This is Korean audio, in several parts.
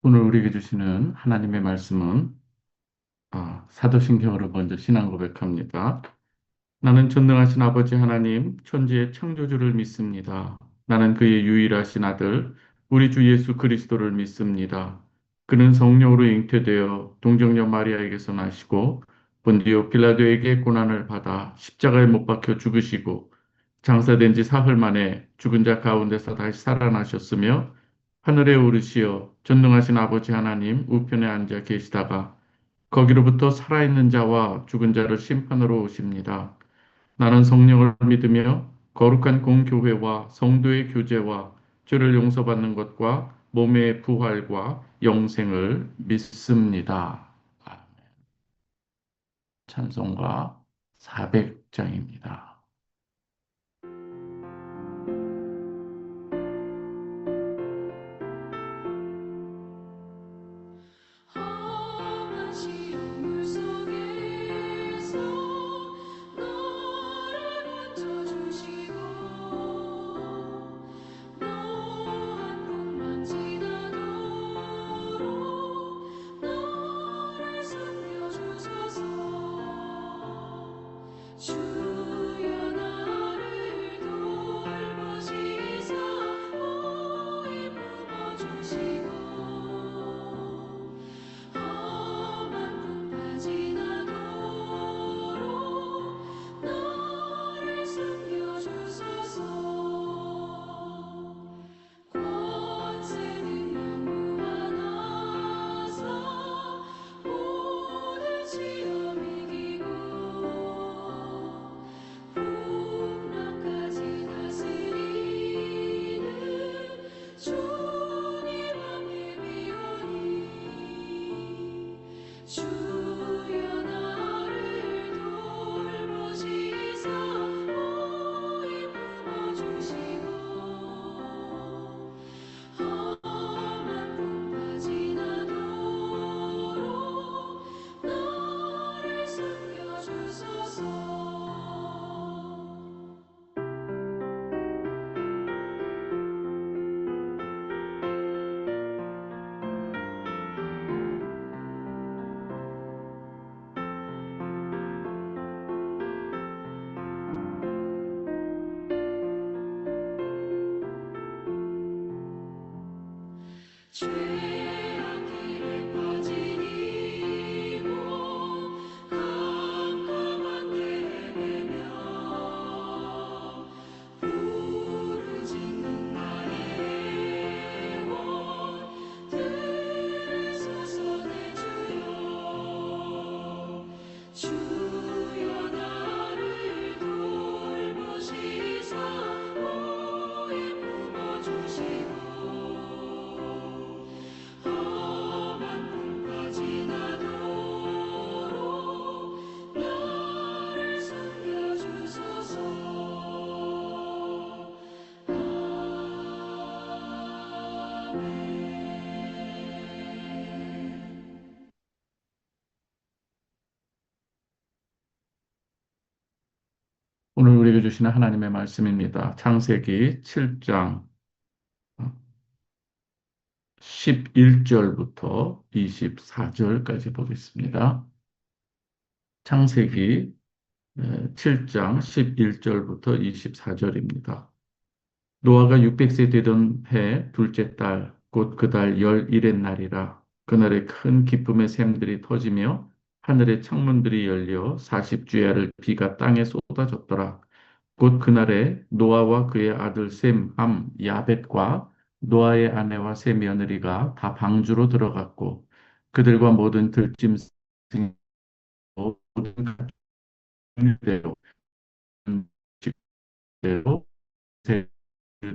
오늘 우리에게 주시는 하나님의 말씀은 사도신경으로 먼저 신앙 고백합니다. 나는 전능하신 아버지 하나님, 천지의 창조주를 믿습니다. 나는 그의 유일하신 아들, 우리 주 예수 그리스도를 믿습니다. 그는 성령으로 잉태되어 동정녀 마리아에게서 나시고 본디오 빌라도에게 고난을 받아 십자가에 못 박혀 죽으시고 장사된 지 사흘 만에 죽은 자 가운데서 다시 살아나셨으며 하늘에 오르시어 전능하신 아버지 하나님 우편에 앉아 계시다가 거기로부터 살아있는 자와 죽은 자를 심판으로 오십니다. 나는 성령을 믿으며 거룩한 공교회와 성도의 교제와 죄를 용서받는 것과 몸의 부활과 영생을 믿습니다. 찬송가 400장입니다. 험한 시험 물속에서 너를 붙여주시고 너한 풍랑 지나도록 너를 숨겨주소서. 주여 나를 돌보시사 모이 품어주시고 험한 풍파 지나도록 너를 숨겨주소서. 권세 능력 무한하사 모든 시험 이기고 풍랑까지 다스리는 주님 앞에 비오니 주여 나를 돌보시사 모이 품어주시고 험한 풍파 지나도록 너를 숨겨주소서. 죄악길에 빠진 이몸 깜깜한 데에 매며 부르짖는 나의 영혼 들으소서. 내 주여 나를 돌보시사 모이 품어주시고 험한 풍파 지나도록 나를 숨겨주소서. 아멘. 오늘 우리에게 주시는 하나님의 말씀입니다. 창세기 7장 11절부터 24절까지 보겠습니다. 창세기 7장 11절부터 24절입니다. 노아가 600세 되던 해 둘째 달, 곧 그 달 열일의 날이라. 그날에 큰 기쁨의 샘들이 터지며 하늘의 창문들이 열려 40주야를 비가 땅에 쏟아졌더라. 곧 그날에 노아와 그의 아들 셈, 함, 야벳과 노아의 아내와 세 며느리가 다 방주로 들어갔고 그들과 모든 들짐승 모든 가축대로 대로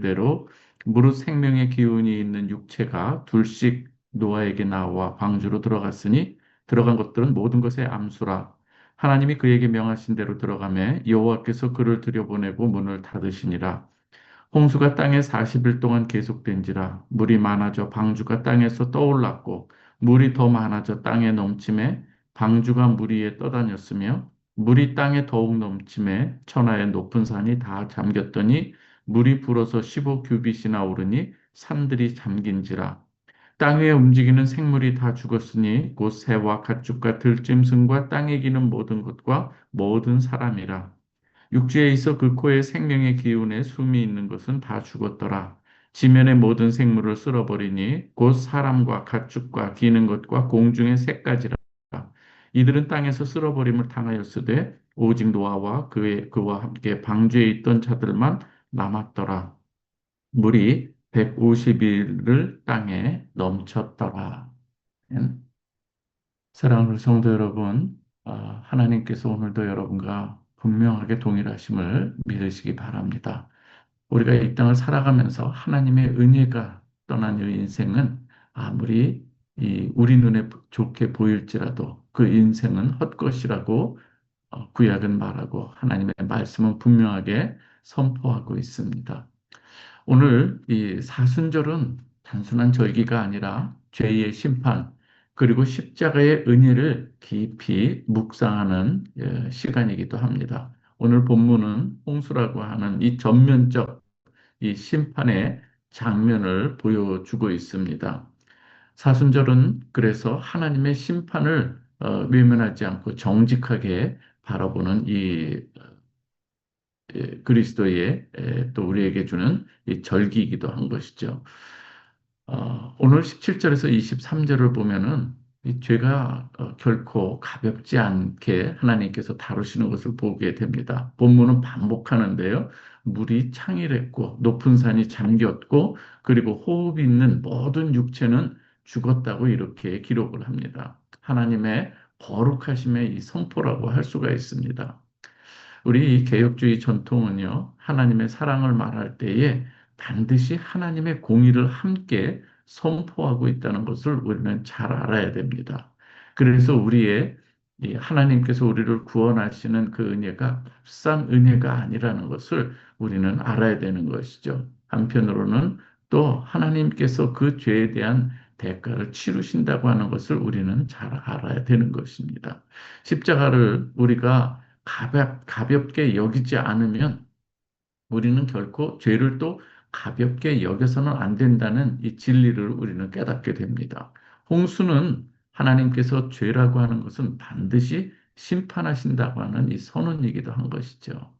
대로 무릇 생명의 기운이 있는 육체가 둘씩 노아에게 나와 방주로 들어갔으니 들어간 것들은 모든 것의 암수라. 하나님이 그에게 명하신 대로 들어가매 여호와께서 그를 들여보내고 문을 닫으시니라. 홍수가 땅에 40일 동안 계속된지라. 물이 많아져 방주가 땅에서 떠올랐고 물이 더 많아져 땅에 넘침에 방주가 물 위에 떠다녔으며 물이 땅에 더욱 넘침에 천하의 높은 산이 다 잠겼더니 물이 불어서 15규빗이나 오르니 산들이 잠긴지라. 땅 위에 움직이는 생물이 다 죽었으니 곧 새와 가축과 들짐승과 땅에 기는 모든 것과 모든 사람이라. 육지에 있어 그 코에 생명의 기운에 숨이 있는 것은 다 죽었더라. 지면의 모든 생물을 쓸어버리니 곧 사람과 가축과 기는 것과 공중의 새까지라. 이들은 땅에서 쓸어버림을 당하였으되 오직 노아와 그와 함께 방주에 있던 자들만 남았더라. 물이 150일을 땅에 넘쳤더라. 사랑하는 성도 여러분, 하나님께서 오늘도 여러분과 분명하게 동일하심을 믿으시기 바랍니다. 우리가 이 땅을 살아가면서 하나님의 은혜가 떠난 이 인생은 아무리 우리 눈에 좋게 보일지라도 그 인생은 헛것이라고 구약은 말하고 하나님의 말씀은 분명하게 선포하고 있습니다. 오늘 이 사순절은 단순한 절기가 아니라 죄의 심판, 그리고 십자가의 은혜를 깊이 묵상하는 시간이기도 합니다. 오늘 본문은 홍수라고 하는 이 전면적 이 심판의 장면을 보여주고 있습니다. 사순절은 그래서 하나님의 심판을 외면하지 않고 정직하게 바라보는 이 그리스도의 또 우리에게 주는 이 절기이기도 한 것이죠. 오늘 17절에서 23절을 보면은 이 죄가 결코 가볍지 않게 하나님께서 다루시는 것을 보게 됩니다. 본문은 반복하는데요. 물이 창일했고 높은 산이 잠겼고 그리고 호흡이 있는 모든 육체는 죽었다고 이렇게 기록을 합니다. 하나님의 거룩하심의 이 선포라고 할 수가 있습니다. 우리 개혁주의 전통은요, 하나님의 사랑을 말할 때에 반드시 하나님의 공의를 함께 선포하고 있다는 것을 우리는 잘 알아야 됩니다. 그래서 우리의 이 하나님께서 우리를 구원하시는 그 은혜가 값싼 은혜가 아니라는 것을 우리는 알아야 되는 것이죠. 한편으로는 또 하나님께서 그 죄에 대한 대가를 치르신다고 하는 것을 우리는 잘 알아야 되는 것입니다. 십자가를 우리가 가볍게 여기지 않으면 우리는 결코 죄를 또 가볍게 여겨서는 안 된다는 이 진리를 우리는 깨닫게 됩니다. 홍수는 하나님께서 죄라고 하는 것은 반드시 심판하신다고 하는 이 선언이기도 한 것이죠.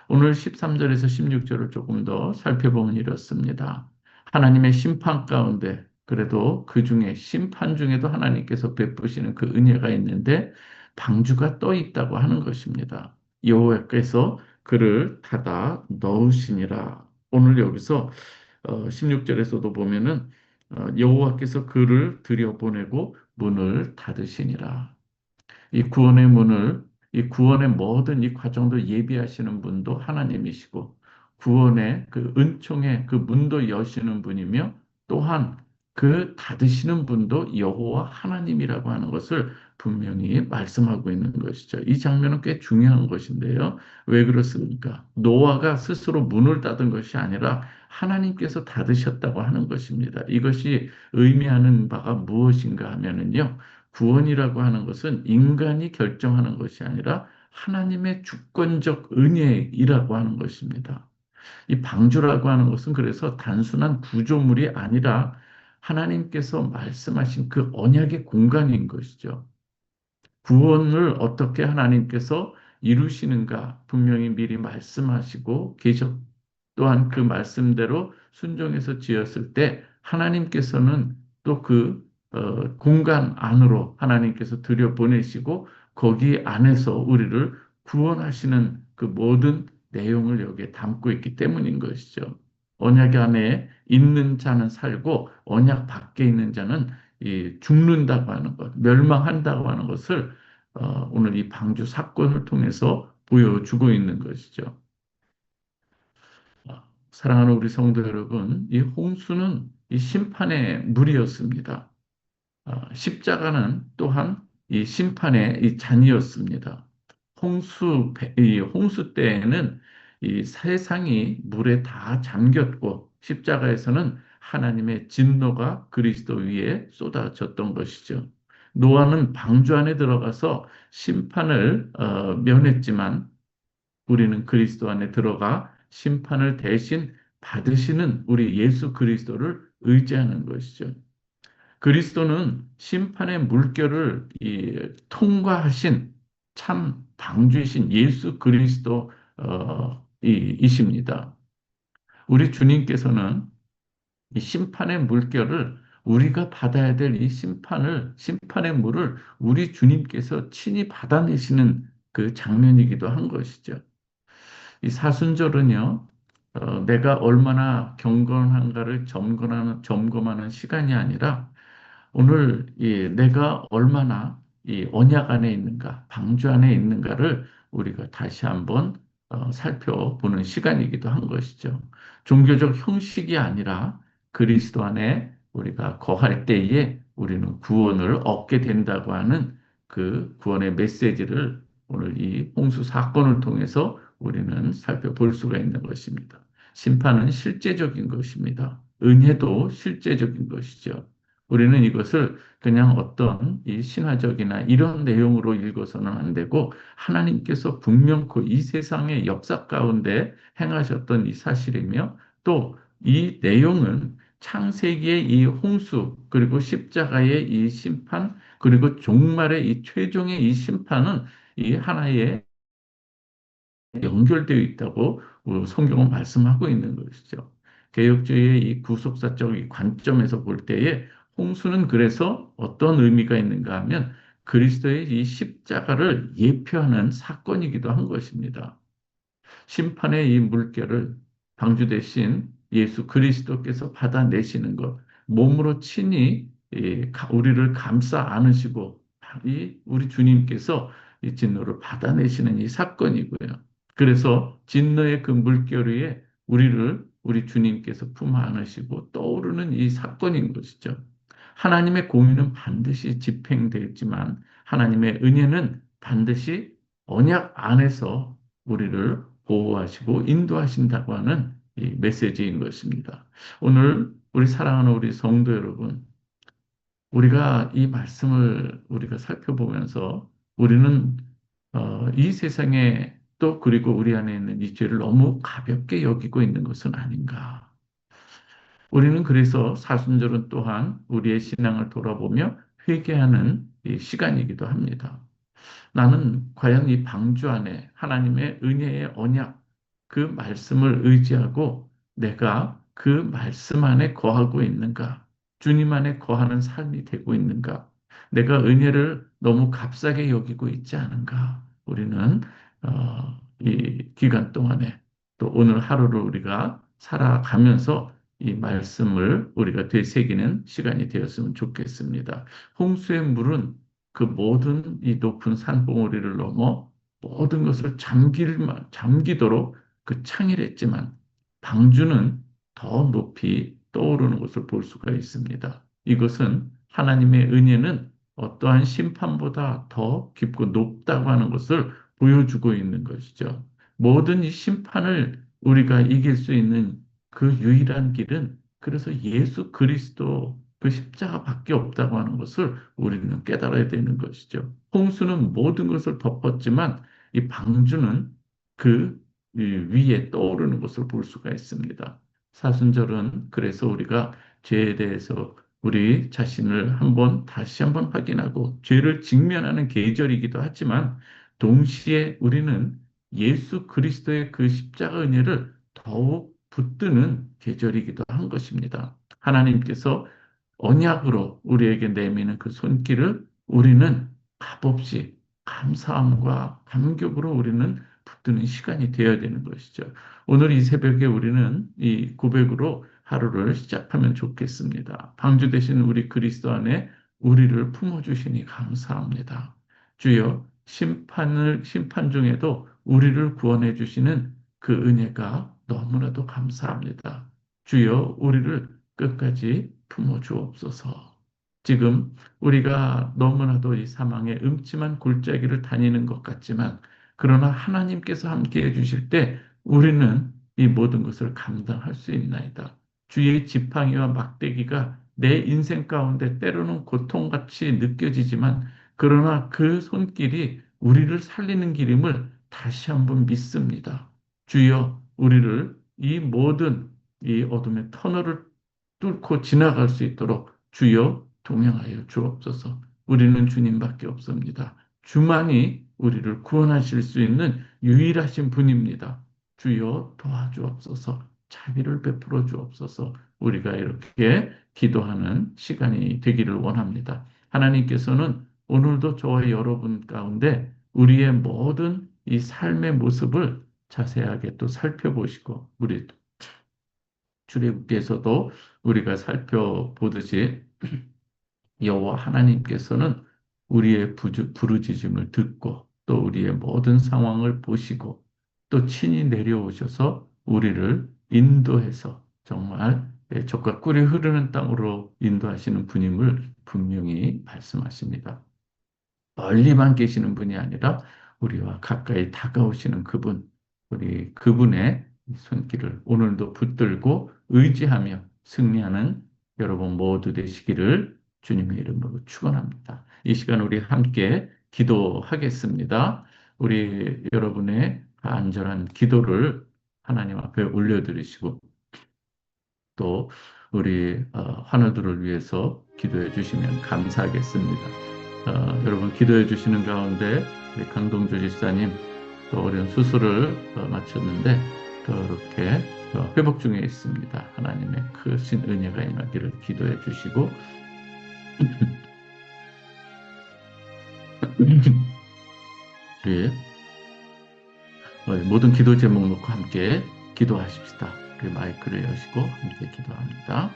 오늘 13절에서 16절을 조금 더 살펴보면 이렇습니다. 하나님의 심판 가운데 그래도 그 중에 심판 중에도 하나님께서 베푸시는 그 은혜가 있는데 방주가 떠 있다고 하는 것입니다. 여호와께서 그를 닫아 넣으시니라. 오늘 여기서 16절에서도 보면은 여호와께서 그를 들여보내고 문을 닫으시니라. 이 구원의 문을, 이 구원의 모든 이 과정도 예비하시는 분도 하나님이시고, 구원의 그 은총의 그 문도 여시는 분이며, 또한 그 닫으시는 분도 여호와 하나님이라고 하는 것을 분명히 말씀하고 있는 것이죠. 이 장면은 꽤 중요한 것인데요. 왜 그렇습니까? 노아가 스스로 문을 닫은 것이 아니라 하나님께서 닫으셨다고 하는 것입니다. 이것이 의미하는 바가 무엇인가 하면은요. 구원이라고 하는 것은 인간이 결정하는 것이 아니라 하나님의 주권적 은혜이라고 하는 것입니다. 이 방주라고 하는 것은 그래서 단순한 구조물이 아니라 하나님께서 말씀하신 그 언약의 공간인 것이죠. 구원을 어떻게 하나님께서 이루시는가 분명히 미리 말씀하시고 계셨, 또한 그 말씀대로 순종해서 지었을 때 하나님께서는 또 그 공간 안으로 하나님께서 들여보내시고 거기 안에서 우리를 구원하시는 그 모든 내용을 여기에 담고 있기 때문인 것이죠. 언약 안에 있는 자는 살고 언약 밖에 있는 자는 죽는다고 하는 것, 멸망한다고 하는 것을 오늘 이 방주 사건을 통해서 보여주고 있는 것이죠. 사랑하는 우리 성도 여러분, 이 홍수는 이 심판의 물이었습니다. 십자가는 또한 이 심판의 이 잔이었습니다. 이 홍수 때에는 이 세상이 물에 다 잠겼고 십자가에서는 하나님의 진노가 그리스도 위에 쏟아졌던 것이죠. 노아는 방주 안에 들어가서 심판을 면했지만 우리는 그리스도 안에 들어가 심판을 대신 받으시는 우리 예수 그리스도를 의지하는 것이죠. 그리스도는 심판의 물결을 통과하신 참 방주이신 예수 그리스도 이십니다. 우리 주님께서는 이 심판의 물결을 우리가 받아야 될 이 심판의 물을 우리 주님께서 친히 받아내시는 그 장면이기도 한 것이죠. 이 사순절은요, 내가 얼마나 경건한가를 점검하는 시간이 아니라 오늘 내가 얼마나 이 언약 안에 있는가, 방주 안에 있는가를 우리가 다시 한번 살펴보는 시간이기도 한 것이죠. 종교적 형식이 아니라 그리스도 안에 우리가 거할 때에 우리는 구원을 얻게 된다고 하는 그 구원의 메시지를 오늘 이 홍수 사건을 통해서 우리는 살펴볼 수가 있는 것입니다. 심판은 실제적인 것입니다. 은혜도 실제적인 것이죠. 우리는 이것을 그냥 어떤 이 신화적이나 이런 내용으로 읽어서는 안 되고 하나님께서 분명코 이 세상의 역사 가운데 행하셨던 이 사실이며 또 이 내용은 창세기의 이 홍수 그리고 십자가의 이 심판 그리고 종말의 이 최종의 이 심판은 이 하나의 연결되어 있다고 성경은 말씀하고 있는 것이죠. 개혁주의의 이 구속사적 이 관점에서 볼 때에 홍수는 그래서 어떤 의미가 있는가 하면 그리스도의 이 십자가를 예표하는 사건이기도 한 것입니다. 심판의 이 물결을 방주 대신 예수 그리스도께서 받아내시는 것, 몸으로 친히 우리를 감싸 안으시고 이 우리 주님께서 이 진노를 받아내시는 이 사건이고요. 그래서 진노의 그 물결 위에 우리 주님께서 품 안으시고 떠오르는 이 사건인 것이죠. 하나님의 공의는 반드시 집행되지만 하나님의 은혜는 반드시 언약 안에서 우리를 보호하시고 인도하신다고 하는 이 메시지인 것입니다. 오늘 우리 사랑하는 우리 성도 여러분, 우리가 이 말씀을 우리가 살펴보면서 우리는 이 세상에 또 그리고 우리 안에 있는 이 죄를 너무 가볍게 여기고 있는 것은 아닌가. 우리는 그래서 사순절은 또한 우리의 신앙을 돌아보며 회개하는 이 시간이기도 합니다. 나는 과연 이 방주 안에 하나님의 은혜의 언약, 그 말씀을 의지하고 내가 그 말씀 안에 거하고 있는가? 주님 안에 거하는 삶이 되고 있는가? 내가 은혜를 너무 값싸게 여기고 있지 않은가? 우리는 이 기간 동안에 또 오늘 하루를 우리가 살아가면서 이 말씀을 우리가 되새기는 시간이 되었으면 좋겠습니다. 홍수의 물은 그 모든 이 높은 산봉우리를 넘어 모든 것을 잠기도록 그 창일했지만 방주는 더 높이 떠오르는 것을 볼 수가 있습니다. 이것은 하나님의 은혜는 어떠한 심판보다 더 깊고 높다고 하는 것을 보여주고 있는 것이죠. 모든 이 심판을 우리가 이길 수 있는 그 유일한 길은 그래서 예수 그리스도 그 십자가밖에 없다고 하는 것을 우리는 깨달아야 되는 것이죠. 홍수는 모든 것을 덮었지만 이 방주는 그 위에 떠오르는 것을 볼 수가 있습니다. 사순절은 그래서 우리가 죄에 대해서 우리 자신을 다시 한번 확인하고 죄를 직면하는 계절이기도 하지만 동시에 우리는 예수 그리스도의 그 십자가 은혜를 더욱 붙드는 계절이기도 한 것입니다. 하나님께서 언약으로 우리에게 내미는 그 손길을 우리는 값없이 감사함과 감격으로 우리는 붙드는 시간이 되어야 되는 것이죠. 오늘 이 새벽에 우리는 이 고백으로 하루를 시작하면 좋겠습니다. 방주 되신 우리 그리스도 안에 우리를 품어주시니 감사합니다. 주여 심판 중에도 우리를 구원해 주시는 그 은혜가 너무나도 감사합니다. 주여 우리를 끝까지 품어 주옵소서. 지금 우리가 너무나도 이 사망의 음침한 골짜기를 다니는 것 같지만 그러나 하나님께서 함께 해주실 때 우리는 이 모든 것을 감당할 수 있나이다. 주의 지팡이와 막대기가 내 인생 가운데 때로는 고통같이 느껴지지만 그러나 그 손길이 우리를 살리는 길임을 다시 한번 믿습니다. 주여 우리를 이 모든 이 어둠의 터널을 뚫고 지나갈 수 있도록 주여 동행하여 주옵소서. 우리는 주님밖에 없습니다. 주만이 우리를 구원하실 수 있는 유일하신 분입니다. 주여 도와주옵소서. 자비를 베풀어 주옵소서. 우리가 이렇게 기도하는 시간이 되기를 원합니다. 하나님께서는 오늘도 저와 여러분 가운데 우리의 모든 이 삶의 모습을 자세하게 또 살펴보시고 우리 출애굽기에서도 우리가 살펴보듯이 여호와 하나님께서는 우리의 부르짖음을 듣고 또 우리의 모든 상황을 보시고 또 친히 내려오셔서 우리를 인도해서 정말 젖과 꿀이 흐르는 땅으로 인도하시는 분임을 분명히 말씀하십니다. 멀리만 계시는 분이 아니라 우리와 가까이 다가오시는 그분, 우리 그분의 손길을 오늘도 붙들고 의지하며 승리하는 여러분 모두 되시기를 주님의 이름으로 축원합니다. 이 시간 우리 함께 기도하겠습니다. 우리 여러분의 안전한 기도를 하나님 앞에 올려드리시고 또 우리 환우들을 위해서 기도해 주시면 감사하겠습니다. 여러분 기도해 주시는 가운데 우리 강동주 집사님 또 어려운 수술을 마쳤는데 또 이렇게 회복 중에 있습니다. 하나님의 크신 은혜가 임하기를 기도해 주시고 우리 모든 기도 제목 놓고 함께 기도하십시다. 우리 마이크를 여시고 함께 기도합니다.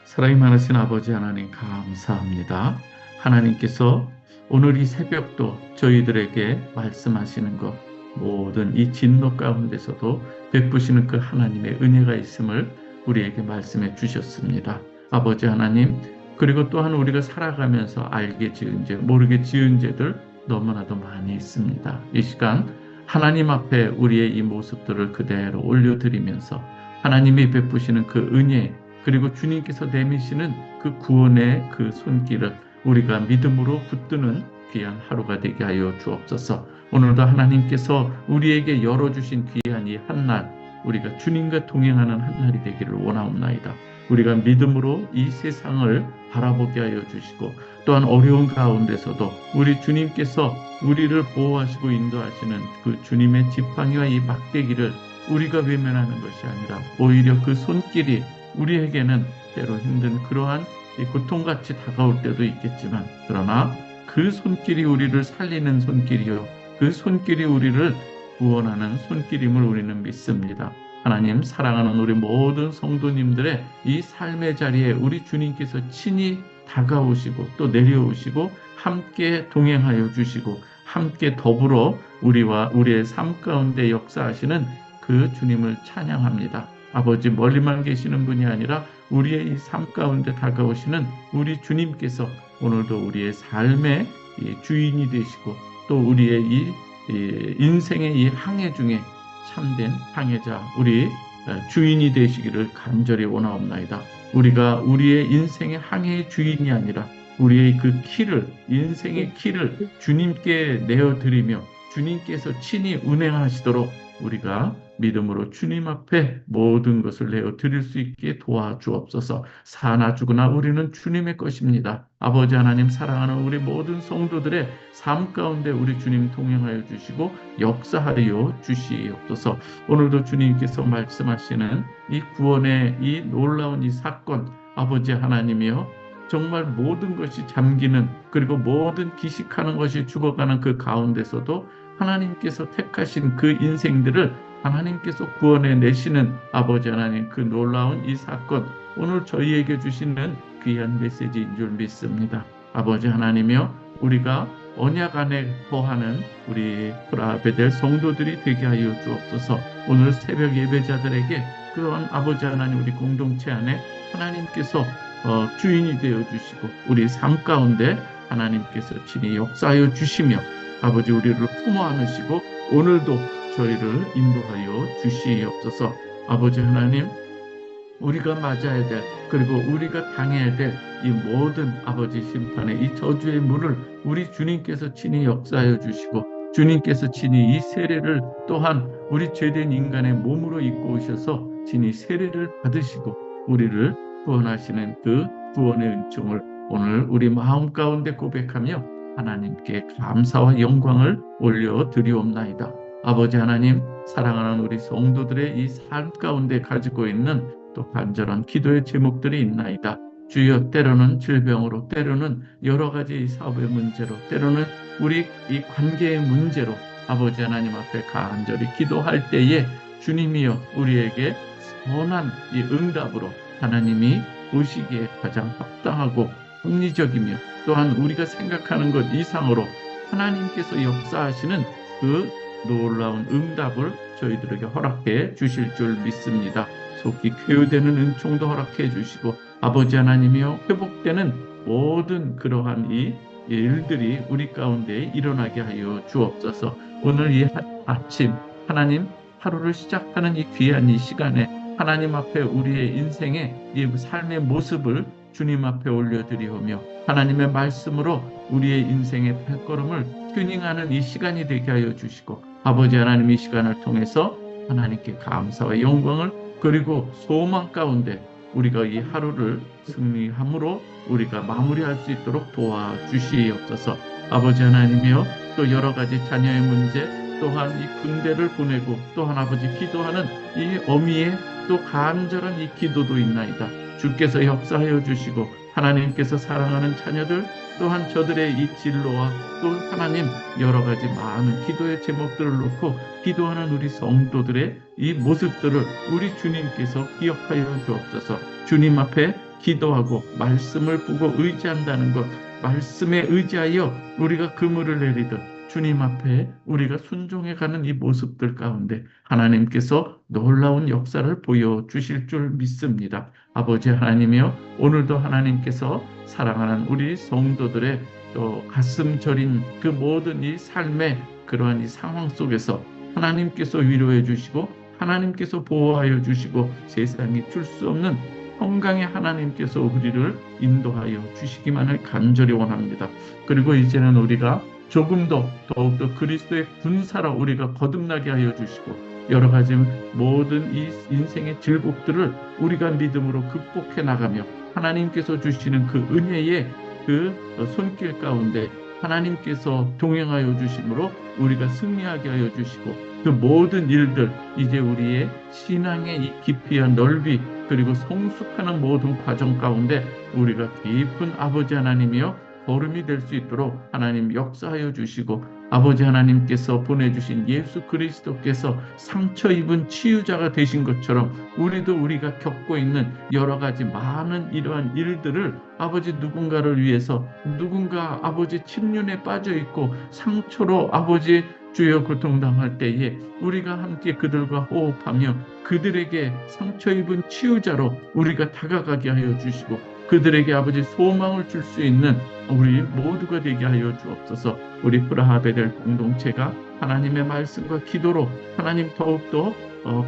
사랑이 많으신 아버지 하나님 감사합니다. 하나님께서 오늘 이 새벽도 저희들에게 말씀하시는 것 모든 이 진노 가운데서도 베푸시는 그 하나님의 은혜가 있음을 우리에게 말씀해 주셨습니다. 아버지 하나님 그리고 또한 우리가 살아가면서 알게 지은 죄 모르게 지은 죄들 너무나도 많이 있습니다. 이 시간 하나님 앞에 우리의 이 모습들을 그대로 올려드리면서 하나님이 베푸시는 그 은혜 그리고 주님께서 내미시는 그 구원의 그 손길을 우리가 믿음으로 붙드는 귀한 하루가 되게 하여 주옵소서. 오늘도 하나님께서 우리에게 열어주신 귀한 이 한날 우리가 주님과 동행하는 한날이 되기를 원하옵나이다. 우리가 믿음으로 이 세상을 바라보게 하여 주시고 또한 어려운 가운데서도 우리 주님께서 우리를 보호하시고 인도하시는 그 주님의 지팡이와 이 막대기를 우리가 외면하는 것이 아니라 오히려 그 손길이 우리에게는 때로 힘든 그러한 고통같이 다가올 때도 있겠지만 그러나 그 손길이 우리를 살리는 손길이요 그 손길이 우리를 구원하는 손길임을 우리는 믿습니다. 하나님 사랑하는 우리 모든 성도님들의 이 삶의 자리에 우리 주님께서 친히 다가오시고 또 내려오시고 함께 동행하여 주시고 함께 더불어 우리와 우리의 삶 가운데 역사하시는 그 주님을 찬양합니다. 아버지 멀리만 계시는 분이 아니라 우리의 이 삶 가운데 다가오시는 우리 주님께서 오늘도 우리의 삶의 주인이 되시고 또 우리의 이 인생의 이 항해 중에 참된 항해자 우리 주인이 되시기를 간절히 원하옵나이다. 우리가 우리의 인생의 항해의 주인이 아니라 우리의 그 키를 인생의 키를 주님께 내어드리며 주님께서 친히 운행하시도록 우리가 믿음으로 주님 앞에 모든 것을 내어 드릴 수 있게 도와주옵소서. 사나 죽으나 우리는 주님의 것입니다. 아버지 하나님 사랑하는 우리 모든 성도들의 삶 가운데 우리 주님 동행하여 주시고 역사하여 주시옵소서. 오늘도 주님께서 말씀하시는 이 구원의 이 놀라운 이 사건 아버지 하나님이여 정말 모든 것이 잠기는 그리고 모든 기식하는 것이 죽어가는 그 가운데서도 하나님께서 택하신 그 인생들을 하나님께서 구원해 내시는 아버지 하나님 그 놀라운 이 사건 오늘 저희에게 주시는 귀한 메시지인 줄 믿습니다. 아버지 하나님이여 우리가 언약 안에 거하는 우리 브라베델 성도들이 되게 하여 주옵소서. 오늘 새벽 예배자들에게 그런 아버지 하나님 우리 공동체 안에 하나님께서 주인이 되어 주시고 우리 삶 가운데 하나님께서 친히 역사하여 주시며 아버지 우리를 품어 안으시고 오늘도 저희를 인도하여 주시옵소서. 아버지 하나님 우리가 맞아야 될 그리고 우리가 당해야 될 이 모든 아버지 심판의 이 저주의 물을 우리 주님께서 친히 역사하여 주시고 주님께서 친히 이 세례를 또한 우리 죄된 인간의 몸으로 입고 오셔서 친히 세례를 받으시고 우리를 구원하시는 그 구원의 은총을 오늘 우리 마음 가운데 고백하며 하나님께 감사와 영광을 올려드리옵나이다. 아버지 하나님, 사랑하는 우리 성도들의 이 삶 가운데 가지고 있는 또 간절한 기도의 제목들이 있나이다. 주여, 때로는 질병으로, 때로는 여러 가지 사업의 문제로, 때로는 우리 이 관계의 문제로 아버지 하나님 앞에 간절히 기도할 때에 주님이여 우리에게 선한 이 응답으로 하나님이 보시기에 가장 합당하고 합리적이며 또한 우리가 생각하는 것 이상으로 하나님께서 역사하시는 그 놀라운 응답을 저희들에게 허락해 주실 줄 믿습니다. 속히 쾌유되는 은총도 허락해 주시고 아버지 하나님이여 회복되는 모든 그러한 이 일들이 우리 가운데 일어나게 하여 주옵소서. 오늘 이 아침 하나님 하루를 시작하는 이 귀한 이 시간에 하나님 앞에 우리의 인생의 이 삶의 모습을 주님 앞에 올려드리오며 하나님의 말씀으로 우리의 인생의 발걸음을 튜닝하는 이 시간이 되게 하여 주시고 아버지 하나님 이 시간을 통해서 하나님께 감사와 영광을 그리고 소망 가운데 우리가 이 하루를 승리함으로 우리가 마무리할 수 있도록 도와주시옵소서. 아버지 하나님이여 또 여러 가지 자녀의 문제 또한 이 군대를 보내고 또한 아버지 기도하는 이 어미의 또 간절한 이 기도도 있나이다. 주께서 역사하여 주시고 하나님께서 사랑하는 자녀들 또한 저들의 이 진로와 또 하나님 여러 가지 많은 기도의 제목들을 놓고 기도하는 우리 성도들의 이 모습들을 우리 주님께서 기억하여 주옵소서. 주님 앞에 기도하고 말씀을 보고 의지한다는 것, 말씀에 의지하여 우리가 그물을 내리듯 주님 앞에 우리가 순종해가는 이 모습들 가운데 하나님께서 놀라운 역사를 보여주실 줄 믿습니다. 아버지 하나님이여 오늘도 하나님께서 사랑하는 우리 성도들의 또 가슴 저린 그 모든 이 삶의 그러한 이 상황 속에서 하나님께서 위로해 주시고 하나님께서 보호하여 주시고 세상이 줄 수 없는 평강의 하나님께서 우리를 인도하여 주시기만을 간절히 원합니다. 그리고 이제는 우리가 조금 더 더욱더 그리스도의 군사로 우리가 거듭나게 하여 주시고 여러 가지 모든 이 인생의 질곡들을 우리가 믿음으로 극복해 나가며 하나님께서 주시는 그 은혜의 그 손길 가운데 하나님께서 동행하여 주심으로 우리가 승리하게 하여 주시고 그 모든 일들 이제 우리의 신앙의 이 깊이와 넓이 그리고 성숙하는 모든 과정 가운데 우리가 깊은 아버지 하나님이여 걸음이 될 수 있도록 하나님 역사하여 주시고 아버지 하나님께서 보내주신 예수 그리스도께서 상처 입은 치유자가 되신 것처럼 우리도 우리가 겪고 있는 여러 가지 많은 이러한 일들을 아버지 누군가를 위해서 누군가 아버지 침륜에 빠져 있고 상처로 아버지 주여 고통당할 때에 우리가 함께 그들과 호흡하며 그들에게 상처 입은 치유자로 우리가 다가가게 하여 주시고 그들에게 아버지 소망을 줄 수 있는 우리 모두가 되게 하여 주옵소서. 우리 프라하베델 공동체가 하나님의 말씀과 기도로 하나님 더욱더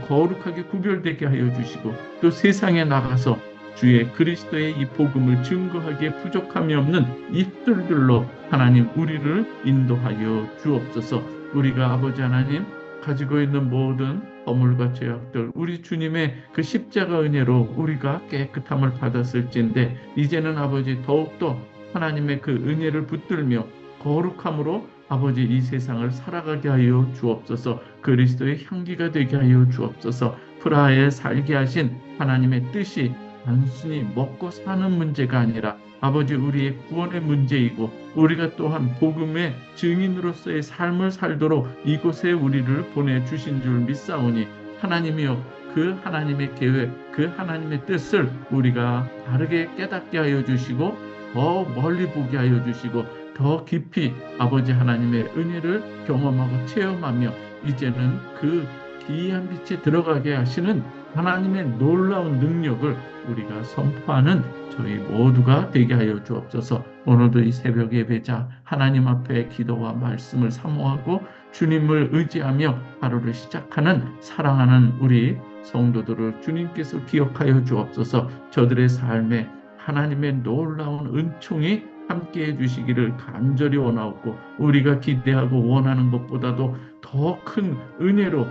거룩하게 구별되게 하여 주시고 또 세상에 나가서 주의 그리스도의 이 복음을 증거하기에 부족함이 없는 입술들로 하나님 우리를 인도하여 주옵소서. 우리가 아버지 하나님 가지고 있는 모든 허물과 죄악들 우리 주님의 그 십자가 은혜로 우리가 깨끗함을 받았을진데 이제는 아버지 더욱더 하나님의 그 은혜를 붙들며 거룩함으로 아버지 이 세상을 살아가게 하여 주옵소서. 그리스도의 향기가 되게 하여 주옵소서. 프라하에 살게 하신 하나님의 뜻이 단순히 먹고 사는 문제가 아니라 아버지 우리의 구원의 문제이고 우리가 또한 복음의 증인으로서의 삶을 살도록 이곳에 우리를 보내주신 줄 믿사오니 하나님이여 그 하나님의 계획 그 하나님의 뜻을 우리가 다르게 깨닫게 하여 주시고 더 멀리 보게 하여 주시고 더 깊이 아버지 하나님의 은혜를 경험하고 체험하며 이제는 그 기이한 빛에 들어가게 하시는 하나님의 놀라운 능력을 우리가 선포하는 저희 모두가 되게 하여 주옵소서. 오늘도 이 새벽 예배자 하나님 앞에 기도와 말씀을 사모하고 주님을 의지하며 하루를 시작하는 사랑하는 우리 성도들을 주님께서 기억하여 주옵소서. 저들의 삶에 하나님의 놀라운 은총이 함께해 주시기를 간절히 원하옵고 우리가 기대하고 원하는 것보다도 더 큰 은혜로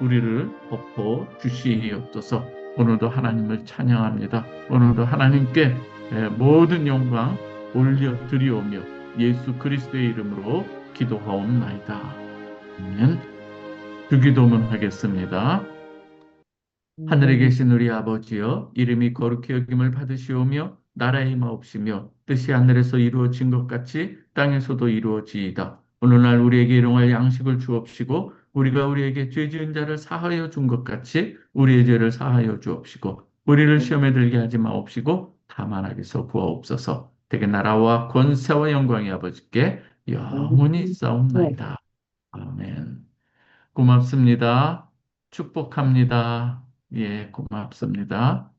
우리를 덮어 주시옵소서. 오늘도 하나님을 찬양합니다. 오늘도 하나님께 모든 영광 올려 드리오며 예수 그리스도의 이름으로 기도하옵나이다. 아멘. 주기도문 하겠습니다. 하늘에 계신 우리 아버지여, 이름이 거룩히 여김을 받으시오며 나라의 임하옵시며 뜻이 하늘에서 이루어진 것 같이 땅에서도 이루어지이다. 오늘날 우리에게 일용할 양식을 주옵시고 우리가 우리에게 죄 지은 자를 사하여 준 것 같이 우리의 죄를 사하여 주옵시고 우리를 시험에 들게 하지 마옵시고 다만 악에서 구하옵소서. 대개 나라와 권세와 영광이 아버지께 영원히 있사옵나이다. 아멘. 고맙습니다. 축복합니다. 예, 고맙습니다.